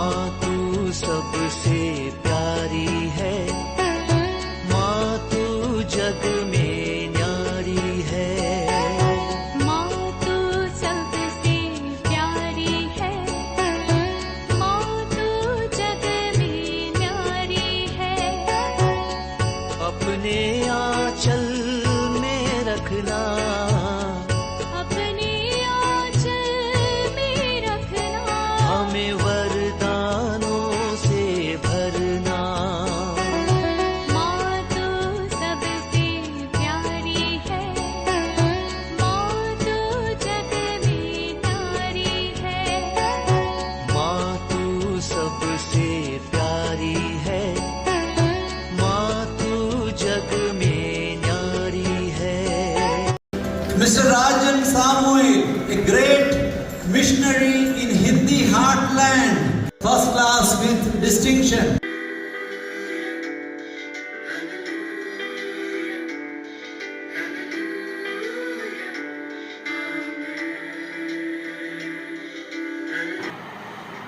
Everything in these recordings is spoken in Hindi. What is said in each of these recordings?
माँ तू सबसे प्यारी है, माँ तू जग में न्यारी है। माँ तू सबसे प्यारी है, माँ तू जग में न्यारी है। अपने आंचल में रखना, अपने आंचल में रखना। हमें वरदानों से भरना। माँ तू सबसे प्यारी है, माँ तू जग में न्यारी है। माँ तू सबसे प्यारी है, माँ तू जग में न्यारी है। Mr. Rajan Samuel, a great missionary in Hindi heartland, first class with distinction.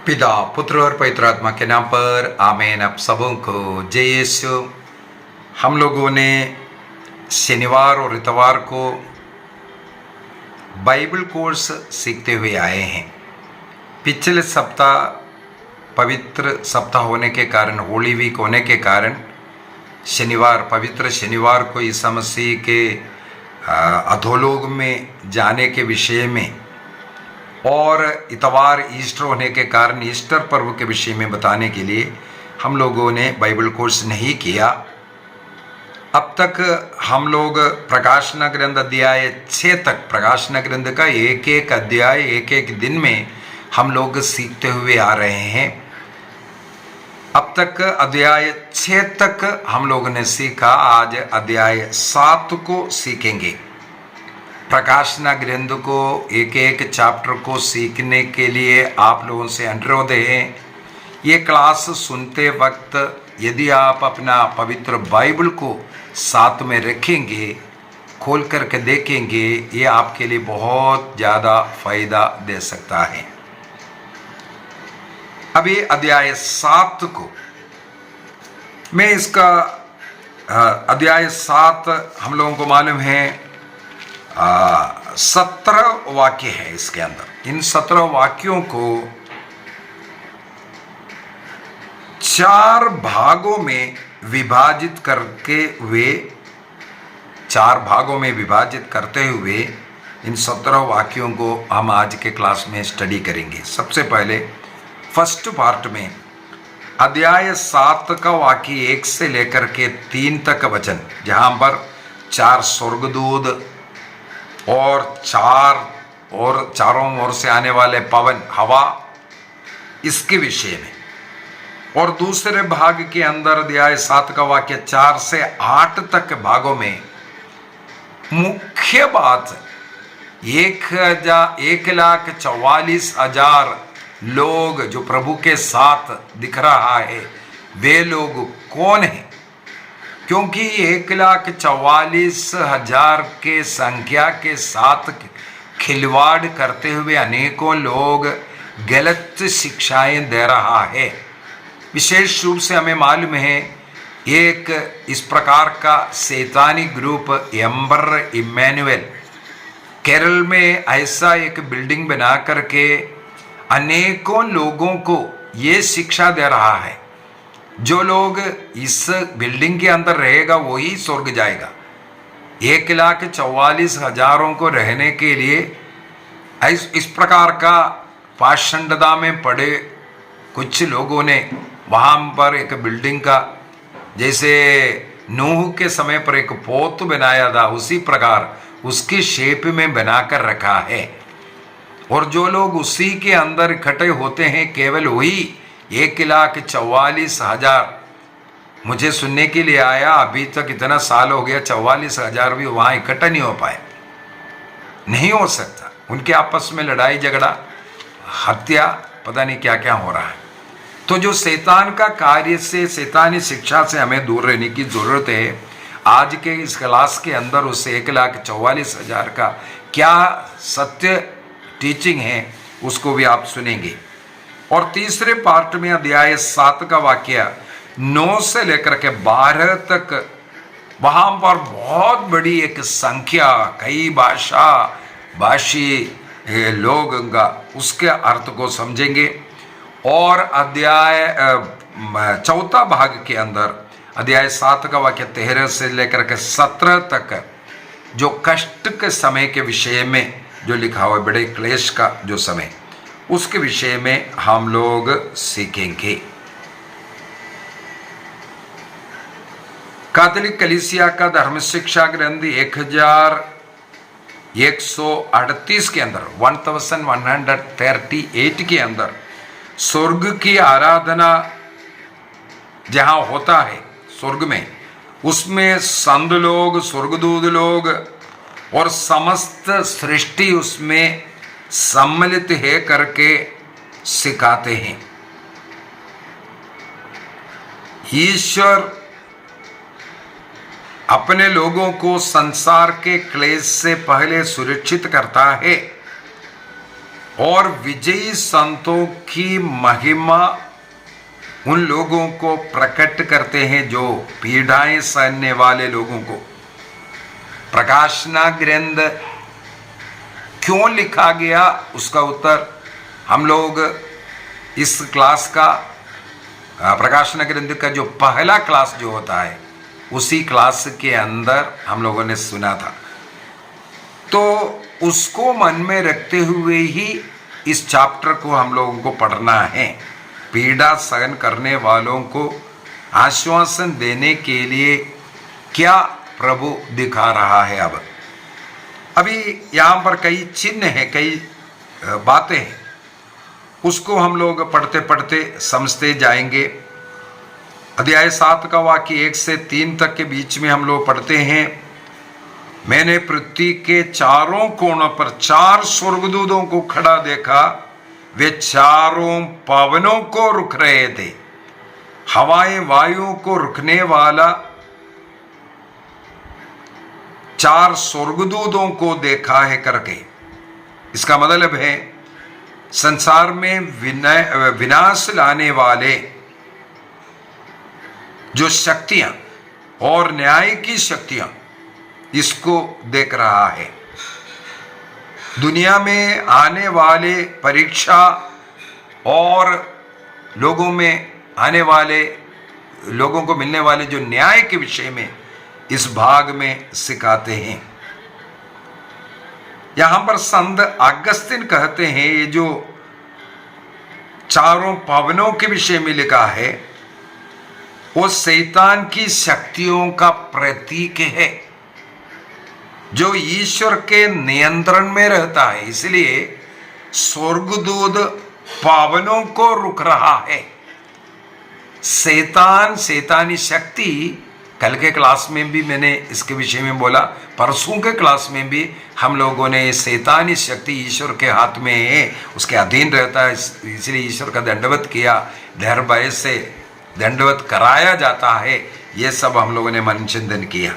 पिता, पुत्र और पवित्र आत्मा के नाम पर आमीन। आप सबों को जय यीशु। हम लोगों ने शनिवार और इतवार को बाइबल कोर्स सीखते हुए आए हैं। पिछले सप्ताह पवित्र सप्ताह होने के कारण, होली वीक होने के कारण शनिवार, पवित्र शनिवार को ईसा मसीह के अधोलोक में जाने के विषय में और इतवार ईस्टर होने के कारण ईस्टर पर्व के विषय में बताने के लिए हम लोगों ने बाइबल कोर्स नहीं किया। अब तक हम लोग प्रकाशन ग्रंथ अध्याय 6 तक, प्रकाशन ग्रंथ का एक एक अध्याय एक एक दिन में हम लोग सीखते हुए आ रहे हैं। अब तक अध्याय 6 तक हम लोगों ने सीखा। आज अध्याय 7 को सीखेंगे। प्रकाशन ग्रंथ को एक एक चैप्टर को सीखने के लिए आप लोगों से अनुरोध है, ये क्लास सुनते वक्त यदि आप अपना पवित्र बाइबल को साथ में रखेंगे, खोल करके देखेंगे, ये आपके लिए बहुत ज़्यादा फायदा दे सकता है। अभी अध्याय 7 को मैं इसका अध्याय 7 हम लोगों को मालूम है 17 वाक्य है इसके अंदर। इन 17 वाक्यों को 4 भागों में विभाजित करके हुए, 4 भागों में विभाजित करते हुए इन 17 वाक्यों को हम आज के क्लास में स्टडी करेंगे। सबसे पहले फर्स्ट पार्ट में अध्याय 7 का वाक्य 1 से लेकर के 3 तक वचन, जहां पर 4 स्वर्गदूत और चारों ओर से आने वाले पवन, हवा, इसके विषय में, और दूसरे भाग के अंदर अध्याय 7 का वाक्य 4 से 8 तक भागों में मुख्य बात 1,44,000 लोग जो प्रभु के साथ दिख रहा है, वे लोग कौन हैं? क्योंकि 1,44,000 के संख्या के साथ खिलवाड़ करते हुए अनेकों लोग गलत शिक्षाएं दे रहा है। विशेष रूप से हमें मालूम है एक इस प्रकार का शैतानी ग्रुप एम्बर इमैनुअल केरल में ऐसा एक बिल्डिंग बना करके अनेकों लोगों को ये शिक्षा दे रहा है, जो लोग इस बिल्डिंग के अंदर रहेगा वही स्वर्ग जाएगा। 1,44,000 को रहने के लिए इस प्रकार का पाषंडता में पड़े कुछ लोगों ने वहाँ पर एक बिल्डिंग का, जैसे नूह के समय पर एक पोत बनाया था, उसी प्रकार उसकी शेप में बनाकर रखा है। और जो लोग उसी के अंदर इकट्ठे होते हैं, केवल वही 1,44,000 मुझे सुनने के लिए आया। अभी तक इतना साल हो गया, 44,000 भी वहाँ इकट्ठा नहीं हो पाए। नहीं हो सकता, उनके आपस में लड़ाई झगड़ा, हत्या, पता नहीं क्या क्या हो रहा है। तो जो शैतान का कार्य से, शैतानी शिक्षा से हमें दूर रहने की ज़रूरत है। आज के इस क्लास के अंदर उस 1,44,000 का क्या सत्य टीचिंग है, उसको भी आप सुनेंगे। और तीसरे पार्ट में अध्याय 7 का वाक्य 9 से लेकर के 12 तक, वहां पर बहुत बड़ी एक संख्या, कई भाषी लोग का उसके अर्थ को समझेंगे। और अध्याय चौथा भाग के अंदर अध्याय 7 का वाक्य 13 से लेकर के 17 तक जो कष्ट के समय के विषय में जो लिखा हुआ है, बड़े क्लेश का जो समय, उसके विषय में हम लोग सीखेंगे। कैथोलिक कलीसिया का धर्म शिक्षा ग्रंथ 1138 के अंदर 1138 के अंदर स्वर्ग की आराधना जहां होता है स्वर्ग में, उसमें संत लोग, स्वर्गदूत लोग और समस्त सृष्टि उसमें सम्मिलित है करके सिखाते हैं। ईश्वर अपने लोगों को संसार के क्लेश से पहले सुरक्षित करता है और विजयी संतों की महिमा उन लोगों को प्रकट करते हैं जो पीड़ाएं सहने वाले लोगों को। प्रकाशना ग्रंथ क्यों लिखा गया, उसका उत्तर हम लोग इस क्लास का, प्रकाशना ग्रंथ का जो पहला क्लास जो होता है उसी क्लास के अंदर हम लोगों ने सुना था। तो उसको मन में रखते हुए ही इस चैप्टर को हम लोगों को पढ़ना है। पीड़ा सहन करने वालों को आश्वासन देने के लिए क्या प्रभु दिखा रहा है। अभी यहाँ पर कई चिन्ह हैं, कई बातें हैं, उसको हम लोग पढ़ते पढ़ते समझते जाएंगे। अध्याय 7 का वाक्य 1 से 3 तक के बीच में हम लोग पढ़ते हैं, मैंने पृथ्वी के चारों कोनों पर 4 स्वर्गदूतों को खड़ा देखा, वे चारों पवनों को रुक रहे थे। हवाएं वायुओं को रुकने वाला 4 स्वर्गदूतों को देखा है करके। इसका मतलब है संसार में विनाश लाने वाले जो शक्तियां और न्याय की शक्तियां, इसको देख रहा है। दुनिया में आने वाले परीक्षा और लोगों में आने वाले लोगों को मिलने वाले जो न्याय के विषय में इस भाग में सिखाते हैं। यहां पर संत अगस्तिन कहते हैं ये जो चारों पवनों के विषय में लिखा है वो शैतान की शक्तियों का प्रतीक है जो ईश्वर के नियंत्रण में रहता है। इसलिए स्वर्गदूत पवनों को रुक रहा है। शैतानी शक्ति, कल के क्लास में भी मैंने इसके विषय में बोला, परसों के क्लास में भी हम लोगों ने शैतानी शक्ति ईश्वर के हाथ में है, उसके अधीन रहता है, इसलिए ईश्वर का दंडवत किया, धैर्य भय से दंडवत कराया जाता है। ये सब हम लोगों ने मन चिंतन किया।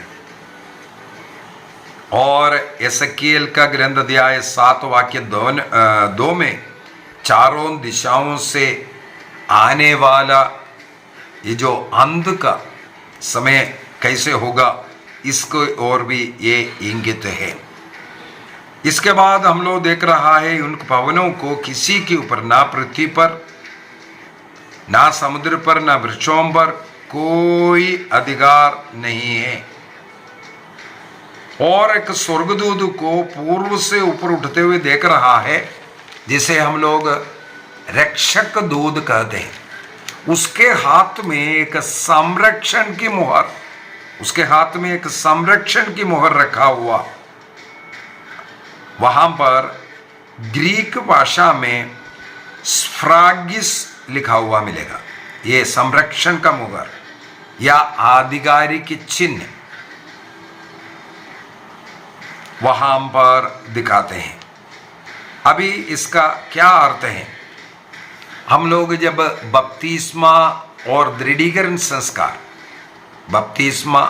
और एसकीएल का ग्रंथ अध्याय 7 वाक्य 2 में चारों दिशाओं से आने वाला ये जो अंत का समय कैसे होगा, इसको और भी ये इंगित है। इसके बाद हम लोग देख रहा है उन पवनों को किसी के ऊपर, ना पृथ्वी पर, ना समुद्र पर, ना वृक्षों पर कोई अधिकार नहीं है। और एक स्वर्गदूत को पूर्व से ऊपर उठते हुए देख रहा है, जिसे हम लोग रक्षक दूत कहते हैं। उसके हाथ में एक संरक्षण की मुहर, उसके हाथ में एक संरक्षण की मुहर रखा हुआ। वहां पर ग्रीक भाषा में स्फ्रागिस लिखा हुआ मिलेगा। ये संरक्षण का मुहर या आधिकारिक चिन्ह वहां पर दिखाते हैं। अभी इसका क्या अर्थ है? हम लोग जब बपतिस्मा और दृढ़ीकरण संस्कार, बपतिस्मा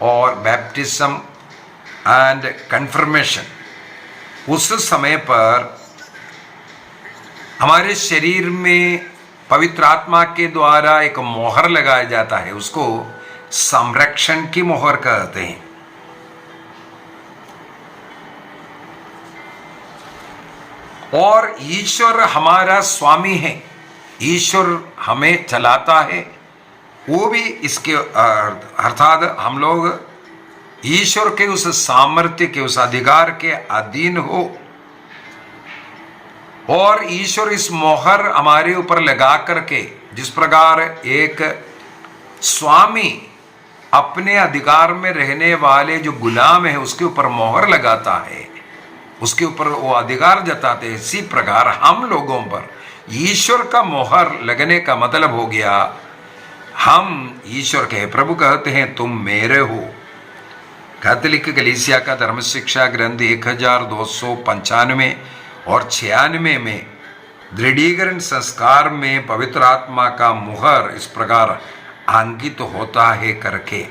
और बैप्टिज्म एंड कन्फर्मेशन, उस समय पर हमारे शरीर में पवित्र आत्मा के द्वारा एक मोहर लगाया जाता है, उसको संरक्षण की मोहर कहते हैं। और ईश्वर हमारा स्वामी है, ईश्वर हमें चलाता है, वो भी इसके अर्थात हम लोग ईश्वर के उस सामर्थ्य के, उस अधिकार के अधीन हो, और ईश्वर इस मोहर हमारे ऊपर लगा करके, जिस प्रकार एक स्वामी अपने अधिकार में रहने वाले जो गुलाम है उसके ऊपर मोहर लगाता है, उसके ऊपर वो अधिकार जताते हैं, इसी प्रकार हम लोगों पर ईश्वर का मोहर लगने का मतलब हो गया हम ईश्वर के। प्रभु कहते हैं तुम मेरे हो। कैथोलिक कलीसिया का धर्म शिक्षा ग्रंथ 1295 और 96 में दृढ़ीकरण संस्कार में पवित्र आत्मा का मुहर इस प्रकार अंकित होता है करके,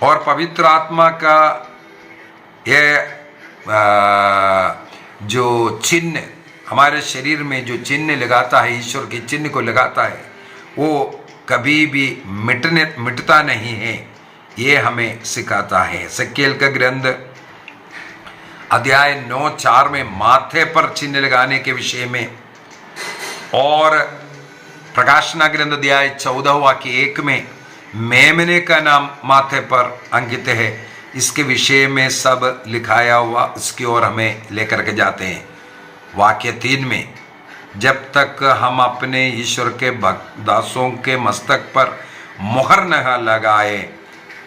और पवित्र आत्मा का ये जो चिन्ह हमारे शरीर में जो चिन्ह लगाता है, ईश्वर के चिन्ह को लगाता है, वो कभी भी मिटता नहीं है, ये हमें सिखाता है। एसेकिएल का ग्रंथ अध्याय 9:4 में माथे पर चिन्ह लगाने के विषय में, और प्रकाशना ग्रंथ अध्याय 14 वाक्य 1 में मेमने का नाम माथे पर अंकित है, इसके विषय में सब लिखाया हुआ उसकी ओर हमें लेकर के जाते हैं। वाक्य 3 में जब तक हम अपने ईश्वर के दासों के मस्तक पर मुहर न लगाए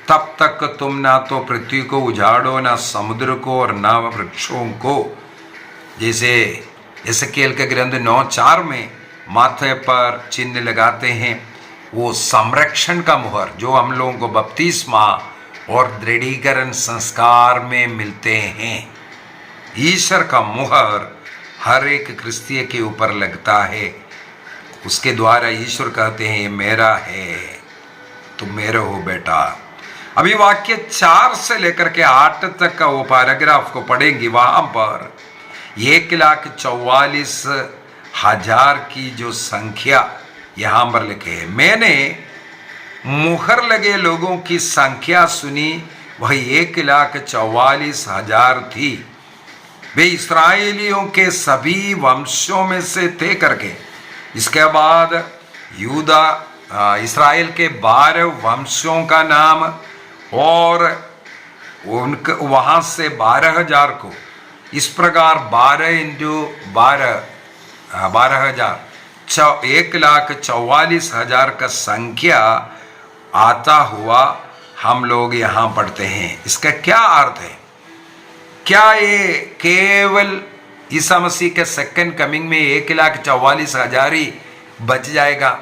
तब तक तुम ना तो पृथ्वी को उजाड़ो, ना समुद्र को, और ना वृक्षों को। जैसे एसेकिएल के ग्रंथ 9:4 में माथे पर चिन्ह लगाते हैं, वो संरक्षण का मुहर जो हम लोगों को बपतिस्मा और दृढ़ीकरण संस्कार में मिलते हैं। ईश्वर का मुहर हर एक क्रिस्तीय के ऊपर लगता है, उसके द्वारा ईश्वर कहते हैं ये मेरा है, तुम मेरे हो बेटा। अभी वाक्य 4 से लेकर के 8 तक का वो पैराग्राफ को पढ़ेंगे, वहां पर 1,44,000 की जो संख्या यहां पर लिखे है। मैंने मुहर लगे लोगों की संख्या सुनी, वह 1,44,000 थी। वे इस्राएलियों के सभी वंशों में से थे करके। इसके बाद यूदा इस्राएल के 12 वंशों का नाम, और उनके वहां से 12,000 को, इस प्रकार 12 × 12,000 1,44,000 का संख्या आता हुआ हम लोग यहाँ पढ़ते हैं। इसका क्या अर्थ है? क्या ये केवल ईसा मसीह के सेकंड कमिंग में 1,44,000 ही बच जाएगा?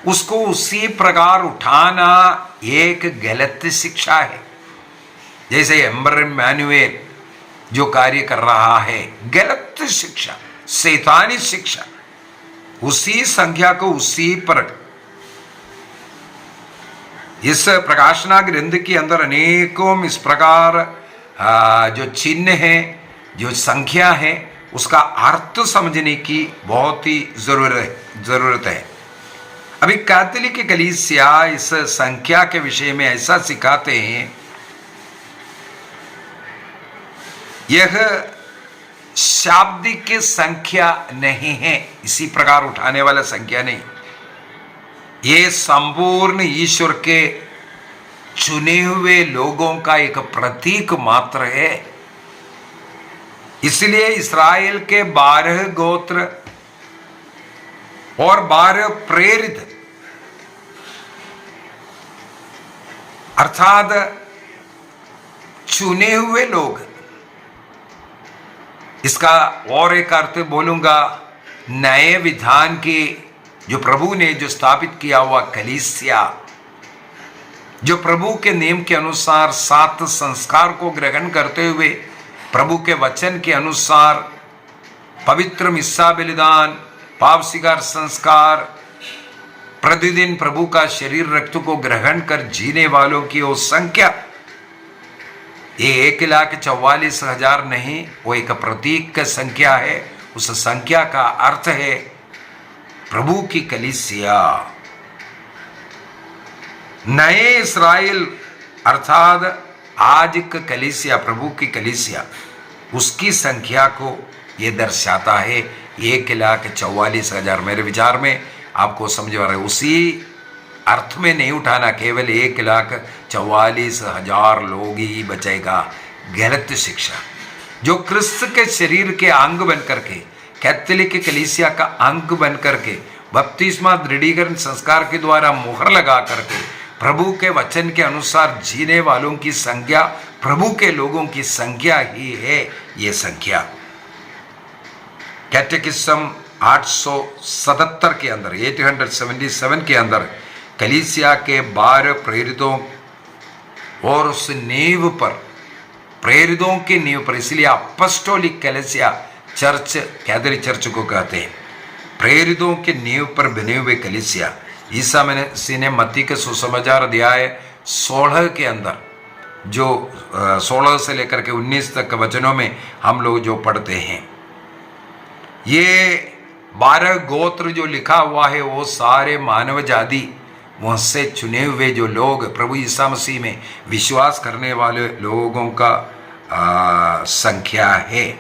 उसको उसी प्रकार उठाना एक गलत शिक्षा है। जैसे एम्बर मैनुएल जो कार्य कर रहा है, गलत शिक्षा, शैतानी शिक्षा, उसी संख्या को उसी पर। इस प्रकाशना ग्रंथ के अंदर अनेकों इस प्रकार जो चिन्ह है, जो संख्या है, उसका अर्थ समझने की बहुत ही जरूरत है। अभी कैथोलिक कलीसिया इस संख्या के विषय में ऐसा सिखाते हैं, यह शाब्दिक संख्या नहीं है, इसी प्रकार उठाने वाला संख्या नहीं, ये संपूर्ण ईश्वर के चुने हुए लोगों का एक प्रतीक मात्र है। इसलिए इस्राएल के 12 गोत्र और 12 प्रेरित, अर्थात चुने हुए लोग, इसका और एक अर्थ बोलूंगा, नए विधान की जो प्रभु ने जो स्थापित किया हुआ कलीसिया, जो प्रभु के नियम के अनुसार 7 संस्कार को ग्रहण करते हुए प्रभु के वचन के अनुसार पवित्र मिस्सा बलिदान, पाप स्वीकार संस्कार, प्रतिदिन प्रभु का शरीर रक्त को ग्रहण कर जीने वालों की वो संख्या, ये 1,44,000 नहीं, वो एक प्रतीक का संख्या है, उस संख्या का अर्थ है प्रभु की कलीसिया। नए इस्राएल अर्थात आज का कलीसिया, प्रभु की कलीसिया, उसकी संख्या को ये दर्शाता है 1,44,000। मेरे विचार में आपको समझ आ रहा है, उसी अर्थ में नहीं उठाना केवल 1,44,000 लोग ही बचेगा। गलत शिक्षा जो क्रिस्त के शरीर के अंग बन करके, कैथोलिक कलीसिया का अंग बन करके, बपतिस्मा दृढ़ीकरण संस्कार के द्वारा मुहर लगा करके प्रभु के वचन के अनुसार जीने वालों की संख्या प्रभु के लोगों की संख्या ही है। ये संख्या कैटेकिज्म 877 के अंदर 877 के अंदर कलीसिया के 12 प्रेरितों और उस नींव पर, प्रेरितों की नींव पर, इसलिए अपॉस्टोलिक कलीसिया चर्च कैथोलिक चर्च को कहते हैं, प्रेरितों के नींव पर बने हुए कलीसिया। ईसा मसीह ने मत्ती के सुसमाचार अध्याय 16 के अंदर जो 16 से लेकर के 19 तक वचनों में हम लोग जो पढ़ते हैं, ये 12 गोत्र जो लिखा हुआ है वो सारे मानव जाति मुझसे चुने हुए जो लोग प्रभु ईसा मसीह में विश्वास करने वाले लोगों का संख्या है।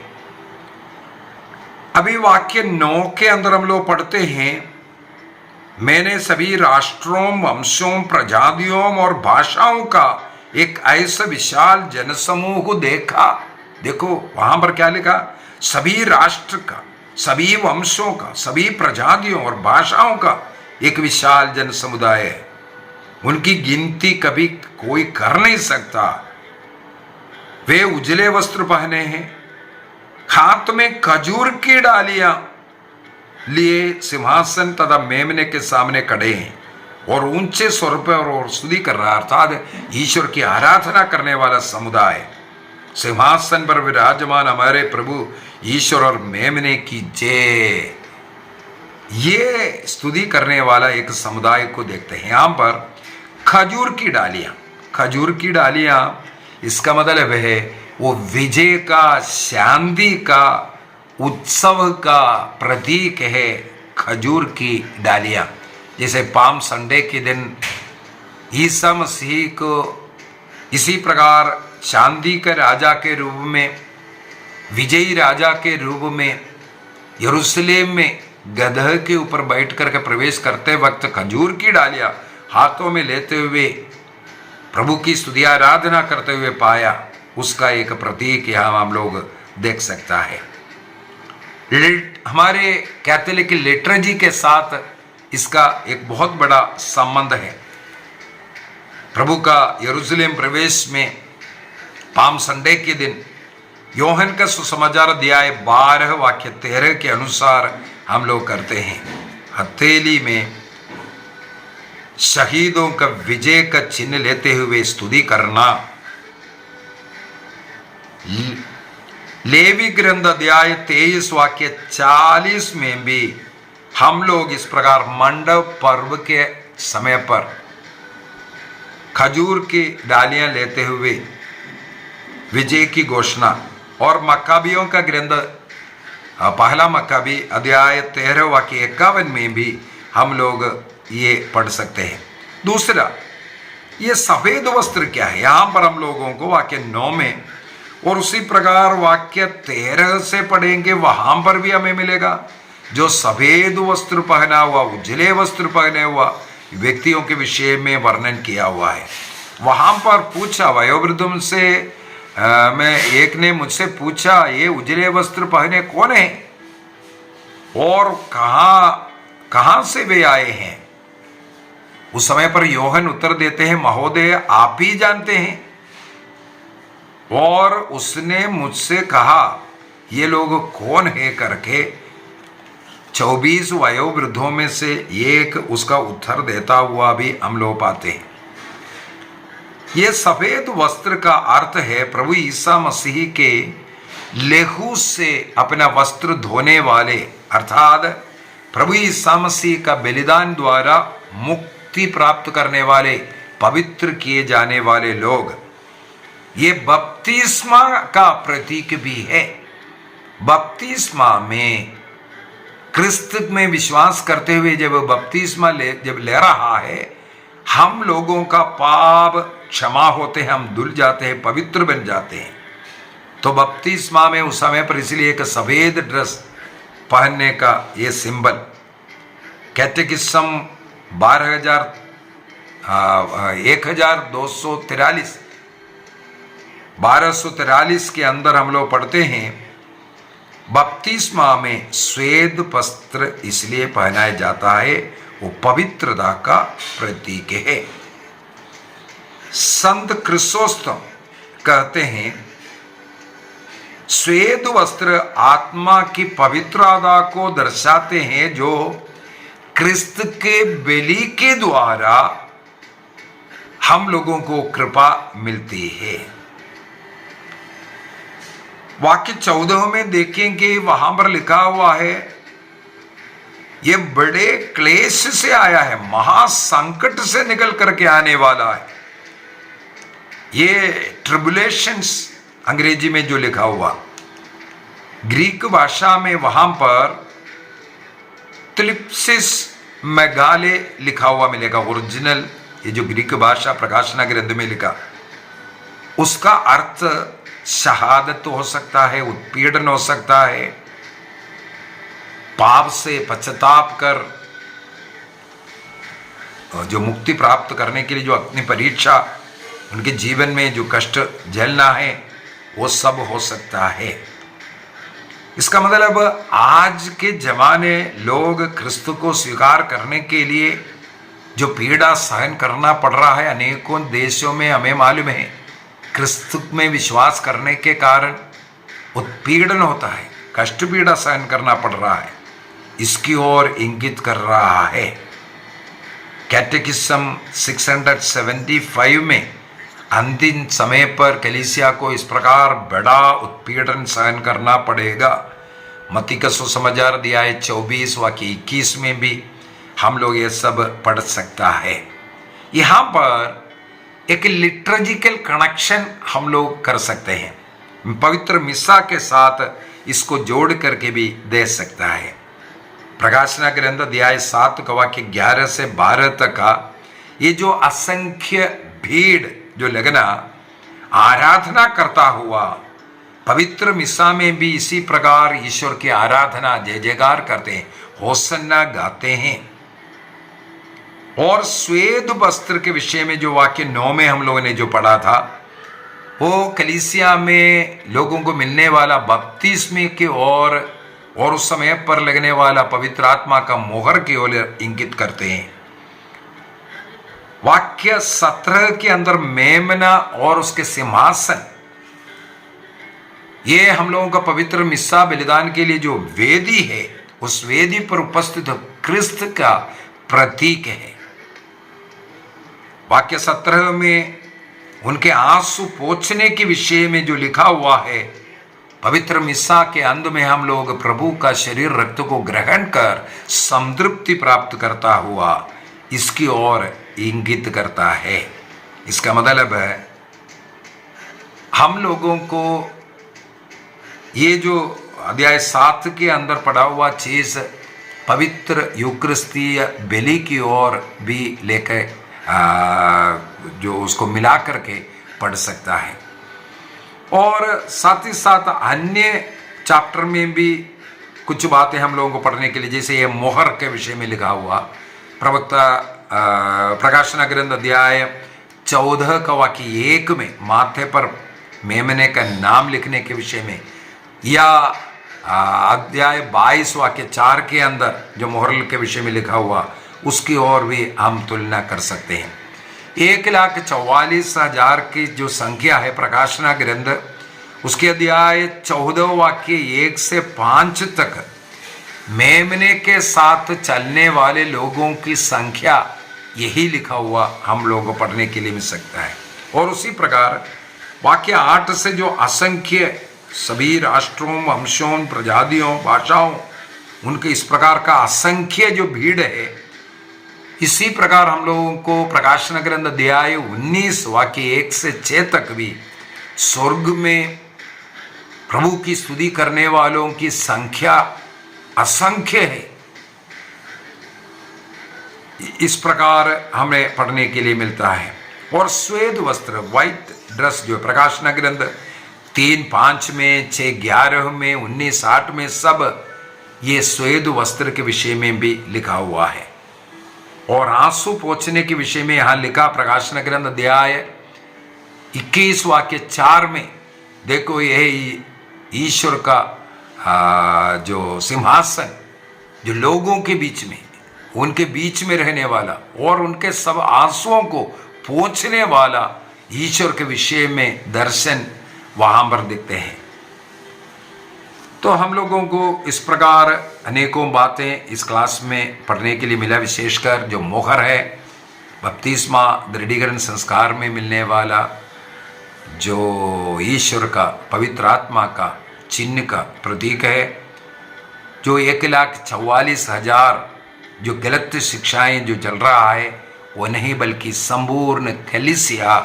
अभी वाक्य 9 के अंदर हम लोग पढ़ते हैं, मैंने सभी राष्ट्रों, वंशों, प्रजातियों और भाषाओं का एक ऐसा विशाल जनसमूह देखा। देखो वहां पर क्या लिखा, सभी राष्ट्र का, सभी वंशों का, सभी प्रजातियों और भाषाओं का एक विशाल जन समुदाय है। उनकी गिनती कभी कोई कर नहीं सकता। वे उजले वस्त्र पहने हैं, हाथ में खजूर की डालियां लिए सिंहासन तथा मेमने के सामने खड़े हैं और ऊंचे स्वर पर और स्तुति कर रहा, अर्थात ईश्वर की आराधना करने वाला समुदाय। सिंहासन पर विराजमान हमारे प्रभु ईश्वर और मेमने की जय। ये स्तुति करने वाला एक समुदाय को देखते हैं। यहां पर खजूर की डालियां, खजूर की डालियां इसका मतलब है वो विजय का, शांति का, उत्सव का प्रतीक है। खजूर की डालियां, जैसे पाम संडे के दिन ईसा मसीह को इसी प्रकार शांति के राजा के रूप में, विजयी राजा के रूप में यरूशलेम में गदह के ऊपर बैठ करके प्रवेश करते वक्त खजूर की डालियां हाथों में लेते हुए प्रभु की स्तुति आराधना करते हुए पाया, उसका एक प्रतीक यहां हम लोग देख सकता है। हमारे कैथोलिक लिटरेजी के साथ इसका एक बहुत बड़ा संबंध है। प्रभु का यरूशलेम प्रवेश में पाम संडे के दिन योहन का सुसमाचार अध्याय 12 वाक्य 13 के अनुसार हम लोग करते हैं। हथेली में शहीदों का विजय का चिन्ह लेते हुए स्तुति करना। लेवी ग्रंथ अध्याय 23 वाक्य 40 में भी हम लोग इस प्रकार मंडप पर्व के समय पर खजूर की डालियां लेते हुए विजय की घोषणा, और मक्काबियों का ग्रंथ पहला मक्काबी अध्याय 13 वाक्य 51 में भी हम लोग ये पढ़ सकते हैं। दूसरा, ये सफेद वस्त्र क्या है, यहां पर हम लोगों को वाक्य 9 में और उसी प्रकार वाक्य 13 से पढ़ेंगे, वहां पर भी हमें मिलेगा जो सफेद वस्त्र पहना हुआ, उजले वस्त्र पहने हुआ व्यक्तियों के विषय में वर्णन किया हुआ है। वहां पर पूछा वयोवृद्धों से, मैं एक ने मुझसे पूछा ये उजले वस्त्र पहने कौन है और कहां से वे आए हैं। उस समय पर योहन उत्तर देते हैं, महोदय आप ही जानते हैं। और उसने मुझसे कहा ये लोग कौन है करके 24 वयोवृद्धों में से एक उसका उत्तर देता हुआ भी हम लोग पाते हैं। ये सफेद वस्त्र का अर्थ है प्रभु ईसा मसीह के लेहू से अपना वस्त्र धोने वाले, अर्थात प्रभु ईसा मसीह का बलिदान द्वारा मुक्ति प्राप्त करने वाले, पवित्र किए जाने वाले लोग। ये बपतिस्मा का प्रतीक भी है। बपतिस्मा में क्रिस्त में विश्वास करते हुए जब बपतिस्मा जब ले रहा है, हम लोगों का पाप क्षमा होते हैं, हम धुल जाते हैं, पवित्र बन जाते हैं। तो बपतिस्मा में उस समय पर इसलिए एक सफेद ड्रेस पहनने का ये सिंबल कैटेकिज्म 1243 के अंदर हम लोग पढ़ते हैं, बपतिस्मा में श्वेत वस्त्र इसलिए पहनाया जाता है, वो पवित्रता का प्रतीक है। संत क्रिसोस्टम कहते हैं श्वेत वस्त्र आत्मा की पवित्रता को दर्शाते हैं, जो क्रिस्त के बलि के द्वारा हम लोगों को कृपा मिलती है। वाक्य 14 में देखेंगे, वहां पर लिखा हुआ है, ये बड़े क्लेश से आया है, महासंकट से निकल करके आने वाला है। ये ट्रिबुलेशंस अंग्रेजी में जो लिखा हुआ, ग्रीक भाषा में वहां पर त्लिप्सिस मेगाले लिखा हुआ मिलेगा। ओरिजिनल ये जो ग्रीक भाषा प्रकाशना ग्रंथ में लिखा, उसका अर्थ शहादत हो सकता है, उत्पीड़न हो सकता है, पाप से पश्चाताप कर जो मुक्ति प्राप्त करने के लिए जो अपनी परीक्षा, उनके जीवन में जो कष्ट झेलना है, वो सब हो सकता है। इसका मतलब आज के जमाने लोग क्रिस्त को स्वीकार करने के लिए जो पीड़ा सहन करना पड़ रहा है, अनेकों देशों में हमें मालूम है, क्रिस्त में विश्वास करने के कारण उत्पीड़न होता है, कष्ट पीड़ा सहन करना पड़ रहा है, इसकी ओर इंगित कर रहा है। कैटेकिज्म 675 में अंतिम समय पर कलीसिया को इस प्रकार बड़ा उत्पीड़न सहन करना पड़ेगा। मत्ती का सुसमाचार अध्याय 24 वाक्य 21 में भी हम लोग ये सब पढ़ सकता है। यहाँ पर एक लिटर्जिकल कनेक्शन हम लोग कर सकते हैं, पवित्र मिसा के साथ इसको जोड़ करके भी दे सकता है। प्रकाशना ग्रंथ अध्याय 7 का वाक्य 11 से 12 तक का ये जो असंख्य भीड़ जो लगना आराधना करता हुआ, पवित्र मिसा में भी इसी प्रकार ईश्वर की आराधना जय जयकार करते हैं, होसन्ना गाते हैं। और श्वेत वस्त्र के विषय में जो वाक्य 9 में हम लोगों ने जो पढ़ा था, वो कलीसिया में लोगों को मिलने वाला बपतिस्मे की और उस समय पर लगने वाला पवित्र आत्मा का मोहर की ओर इंगित करते हैं। वाक्य 17 के अंदर मेमना और उसके सिंहासन, ये हम लोगों का पवित्र मिस्सा बलिदान के लिए जो वेदी है, उस वेदी पर उपस्थित क्रिस्त का प्रतीक है। वाक्य 17 में उनके आंसू पोंछने के विषय में जो लिखा हुआ है, पवित्र मिस्सा के अंत में हम लोग प्रभु का शरीर रक्त को ग्रहण कर संतृप्ति प्राप्त करता हुआ इसकी ओर इंगित करता है। इसका मतलब है हम लोगों को ये जो अध्याय 7 के अंदर पढ़ा हुआ चीज पवित्र यूकरिस्तीय बलि की ओर भी लेकर जो उसको मिला करके पढ़ सकता है। और साथ ही साथ अन्य चैप्टर में भी कुछ बातें हम लोगों को पढ़ने के लिए, जैसे ये मोहर के विषय में लिखा हुआ प्रवक्ता प्रकाशना ग्रंथ अध्याय 14 का वाक्य 1 में माथे पर मेमने का नाम लिखने के विषय में, या अध्याय 22 वाक्य 4 के अंदर जो मोहर के विषय में लिखा हुआ, उसकी ओर भी हम तुलना कर सकते हैं। 1,44,000 की जो संख्या है प्रकाशना ग्रंथ, उसके अध्याय 14 वाक्य 1 से 5 तक मेमने के साथ चलने वाले लोगों की संख्या यही लिखा हुआ हम लोगों को पढ़ने के लिए मिल सकता है। और उसी प्रकार वाक्य 8 से जो असंख्य सभी राष्ट्रों, वंशों, प्रजातियों, भाषाओं, उनके इस प्रकार का असंख्य जो भीड़ है, इसी प्रकार हम लोगों को प्रकाशन ग्रंथ अध्याय 19 वाक्य 1 से 6 तक भी स्वर्ग में प्रभु की स्तुति करने वालों की संख्या असंख्य है। इस प्रकार हमें पढ़ने के लिए मिलता है। और श्वेत वस्त्र, व्हाइट ड्रेस जो प्रकाशना ग्रंथ 3:5 में, 6:11 में, 19:8 में सब ये श्वेत वस्त्र के विषय में भी लिखा हुआ है। और आंसू पोंछने के विषय में यहां लिखा प्रकाशना ग्रंथ अध्याय 21 वाक्य 4 में, देखो यह ईश्वर का जो सिंहासन जो लोगों के बीच में, उनके बीच में रहने वाला और उनके सब आंसुओं को पोंछने वाला ईश्वर के विषय में दर्शन वहां पर दिखते हैं। तो हम लोगों को इस प्रकार अनेकों बातें इस क्लास में पढ़ने के लिए मिला। विशेषकर जो मोहर है, बपतिस्मा दृढ़ीकरण संस्कार में मिलने वाला जो ईश्वर का, पवित्र आत्मा का चिन्ह का प्रतीक है, जो 1,44,000 जो गलत शिक्षाएं जो चल रहा है वो नहीं, बल्कि संपूर्ण कलीसिया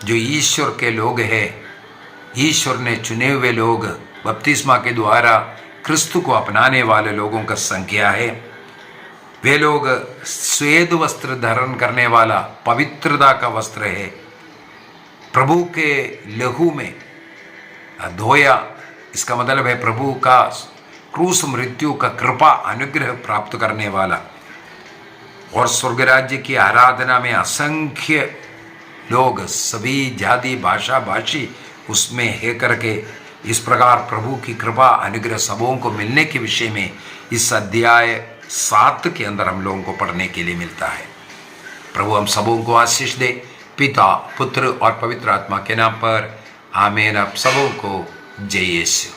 जो ईश्वर के लोग हैं, ईश्वर ने चुने हुए लोग, बपतिस्मा के द्वारा क्रिस्तु को अपनाने वाले लोगों का संख्या है। वे लोग श्वेत वस्त्र धारण करने वाला पवित्रता का वस्त्र है, प्रभु के लहू में धोया, इसका मतलब है प्रभु का क्रूस मृत्यु का कृपा अनुग्रह प्राप्त करने वाला। और स्वर्ग राज्य की आराधना में असंख्य लोग, सभी जाति भाषा भाषी उसमें है करके इस प्रकार प्रभु की कृपा अनुग्रह सबों को मिलने के विषय में इस अध्याय 7 के अंदर हम लोगों को पढ़ने के लिए मिलता है। प्रभु हम सबों को आशीष दे, पिता, पुत्र और पवित्र आत्मा के नाम पर आमीन। आप सबों को जय यीशु।